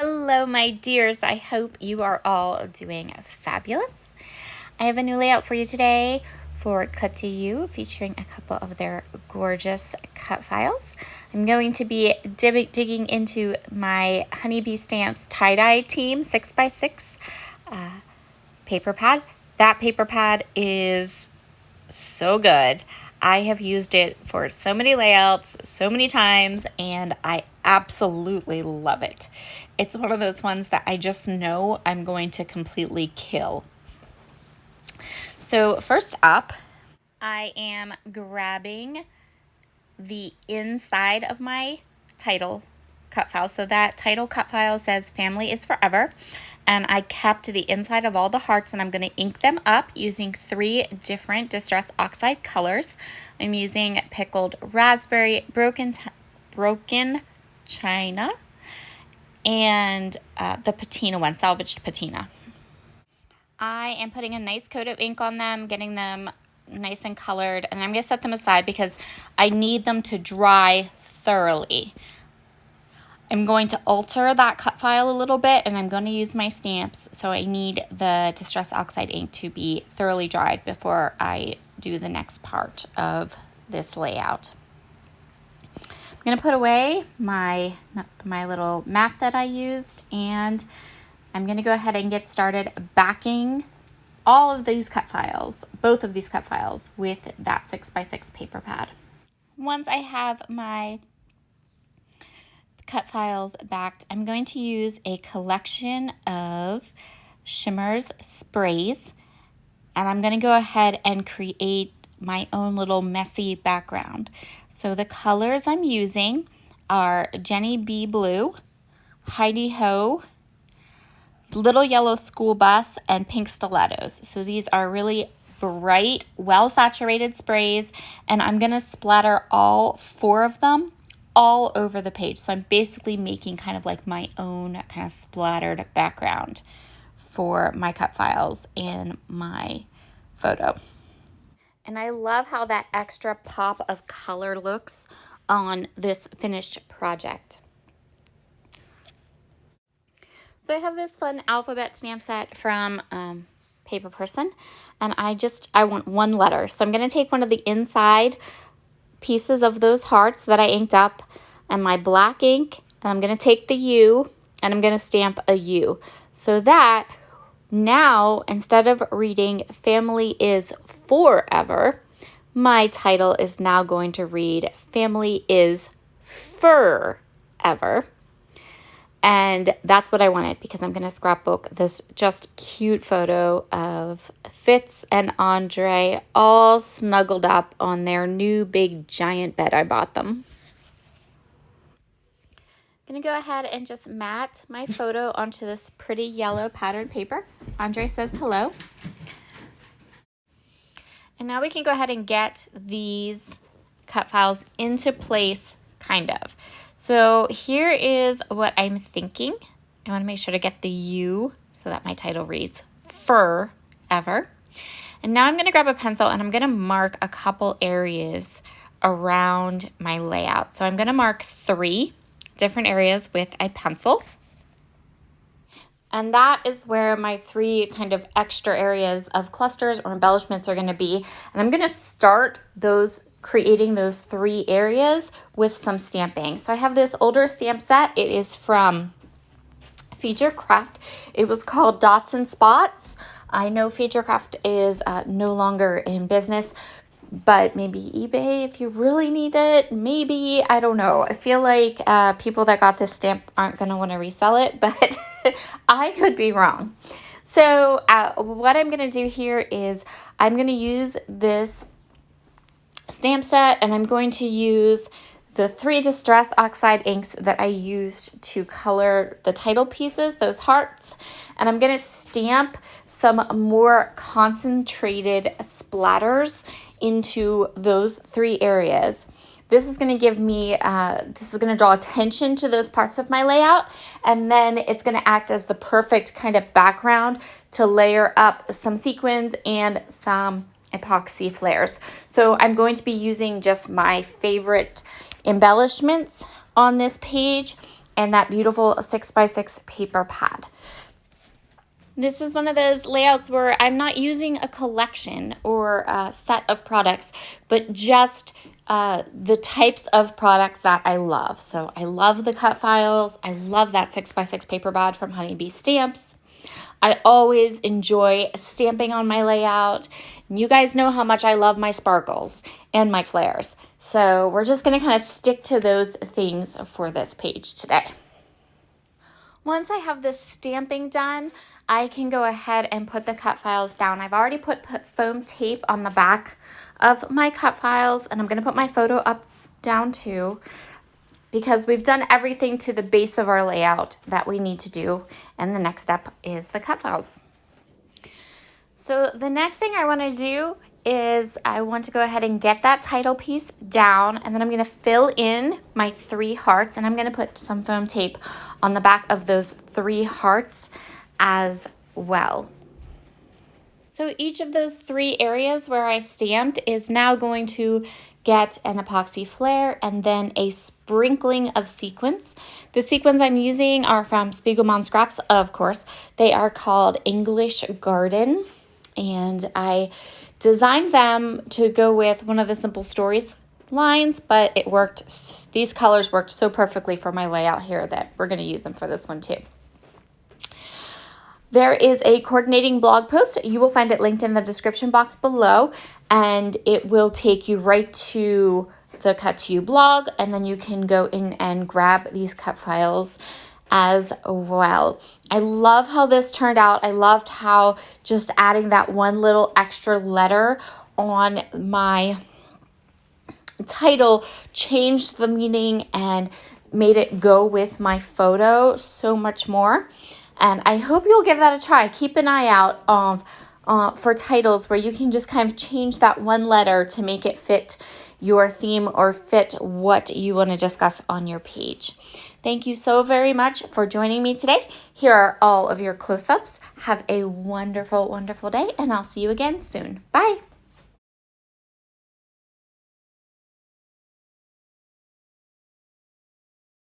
Hello, my dears. I hope you are all doing fabulous. I have a new layout for you today for Cut to You, featuring a couple of their gorgeous cut files. I'm going to be digging into my Honeybee Stamps tie-dye team 6x6 paper pad. That paper pad is so good. I have used it for so many layouts, so many times, and I absolutely love it. It's one of those ones that I just know I'm going to completely kill. So first up, I am grabbing the inside of my title cut file. So that title cut file says Family is Forever. And I kept the inside of all the hearts, and I'm going to ink them up using 3 different Distress Oxide colors. I'm using Pickled Raspberry, Broken China, and the patina one, Salvaged Patina. I am putting a nice coat of ink on them, getting them nice and colored, and I'm going to set them aside because I need them to dry thoroughly. I'm going to alter that cut file a little bit, and I'm going to use my stamps, so I need the Distress Oxide ink to be thoroughly dried before I do the next part of this layout. I'm going to put away my little mat that I used, and I'm going to go ahead and get started backing all of these cut files, both of these cut files, with that 6x6 paper pad. Once I have my cut files backed, I'm going to use a collection of Shimmers sprays, and I'm going to go ahead and create my own little messy background. So the colors I'm using are Jenny B Blue, Heidi Ho, Little Yellow School Bus, and Pink Stilettos. So these are really bright, well-saturated sprays, and I'm going to splatter all 4 of them all over the page. So I'm basically making kind of like my own kind of splattered background for my cut files in my photo. And I love how that extra pop of color looks on this finished project. So I have this fun alphabet stamp set from Paper Person, and I want one letter. So I'm going to take one of the inside pieces of those hearts that I inked up and my black ink, and I'm going to take the U and I'm going to stamp a U, so that now instead of reading Family is Forever, my title is now going to read Family is Furever. And that's what I wanted, because I'm going to scrapbook this just cute photo of Fitz and Andre all snuggled up on their new big giant bed I bought them. I'm going to go ahead and just mat my photo onto this pretty yellow patterned paper. Andre says hello. And now we can go ahead and get these cut files into place, kind of. So here is what I'm thinking. I want to make sure to get the U so that my title reads Furever. And now I'm going to grab a pencil and I'm going to mark a couple areas around my layout. So I'm going to mark 3 different areas with a pencil. And that is where my 3 kind of extra areas of clusters or embellishments are going to be. And I'm going to start creating those 3 areas with some stamping. So I have this older stamp set. It is from Futurecraft. It was called Dots and Spots. I know Futurecraft is no longer in business, but maybe eBay if you really need it. Maybe, I don't know. I feel like people that got this stamp aren't going to want to resell it, but I could be wrong. So what I'm going to do here is I'm going to use this stamp set, and I'm going to use the 3 Distress Oxide inks that I used to color the title pieces, those hearts, and I'm going to stamp some more concentrated splatters into those 3 areas. This is going to give me, this is going to draw attention to those parts of my layout, and then it's going to act as the perfect kind of background to layer up some sequins and some epoxy flares. So I'm going to be using just my favorite embellishments on this page, and that beautiful 6x6 paper pad. This is one of those layouts where I'm not using a collection or a set of products, but just the types of products that I love. So I love the cut files. I love that 6x6 paper pad from Honeybee Stamps. I always enjoy stamping on my layout. And you guys know how much I love my sparkles and my flares. So we're just going to kind of stick to those things for this page today. Once I have the stamping done, I can go ahead and put the cut files down. I've already put foam tape on the back of my cut files, and I'm going to put my photo up down too, because we've done everything to the base of our layout that we need to do, and the next step is the cut files. So the next thing I want to do is I want to go ahead and get that title piece down, and then I'm going to fill in my 3 hearts, and I'm going to put some foam tape on the back of those 3 hearts as well. So each of those 3 areas where I stamped is now going to get an epoxy flare and then a sprinkling of sequins. The sequins I'm using are from Spiegelman Scraps, of course. They are called English Garden, and I designed them to go with one of the Simple Stories lines, but it worked. These colors worked so perfectly for my layout here that we're going to use them for this one too. There is a coordinating blog post. You will find it linked in the description box below, and it will take you right to the Cut To You blog, and then you can go in and grab these cut files as well. I love how this turned out. I loved how just adding that one little extra letter on my title changed the meaning and made it go with my photo so much more. And I hope you'll give that a try. Keep an eye out for titles where you can just kind of change that one letter to make it fit your theme or fit what you want to discuss on your page. Thank you so very much for joining me today. Here are all of your close-ups. Have a wonderful, wonderful day, and I'll see you again soon. Bye.